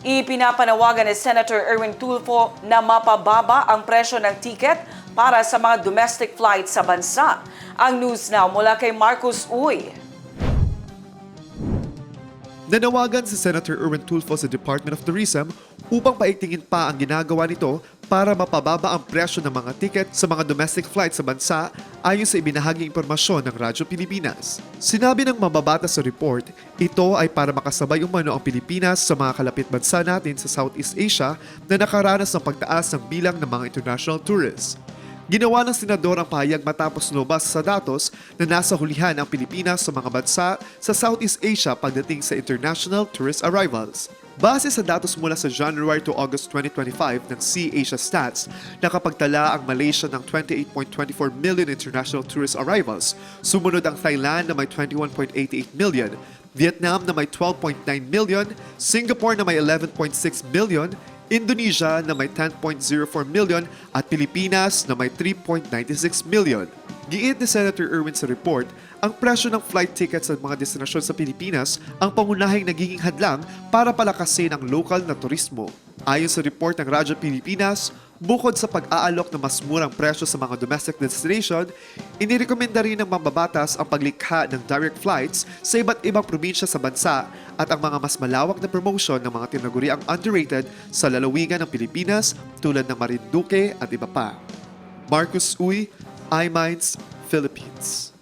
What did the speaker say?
Ipinapanawagan ni Senator Erwin Tulfo na mapababa ang presyo ng tiket para sa mga domestic flights sa bansa. Ang news now mula kay Marcos Uy. Nanawagan si Senator Erwin Tulfo sa Department of Tourism upang paigtingin pa ang ginagawa nito para mapababa ang presyo ng mga tiket sa mga domestic flights sa bansa ayon sa ibinahaging impormasyon ng Radyo Pilipinas. Sinabi ng mababata sa report, ito ay para makasabay umano ang Pilipinas sa mga kalapit bansa natin sa Southeast Asia na nakaranas ng pagtaas ng bilang ng mga international tourists. Ginawa ng senador ang pahayag matapos lumabas sa datos na nasa hulihan ang Pilipinas sa mga bansa sa Southeast Asia pagdating sa international tourist arrivals. Base sa datos mula sa January to August 2025 ng C-Asia Stats, nakapagtala ang Malaysia ng 28.24 million international tourist arrivals. Sumunod ang Thailand na may 21.88 million, Vietnam na may 12.9 million, Singapore na may 11.6 million, Indonesia na may 10.04 million at Pilipinas na may 3.96 million. Giit ni Senator Erwin sa report, ang presyo ng flight tickets sa mga destinasyon sa Pilipinas ang pangunahing nagiging hadlang para palakasin ang lokal na turismo. Ayon sa report ng Radyo Pilipinas, bukod sa pag-aalok ng mas murang presyo sa mga domestic destination, inirekomenda rin ng mambabatas ang paglikha ng direct flights sa iba't ibang probinsya sa bansa at ang mga mas malawak na promotion ng mga tinaguriang underrated sa lalawigan ng Pilipinas tulad ng Marinduque at iba pa. Marcos Uy, iMinds, Philippines.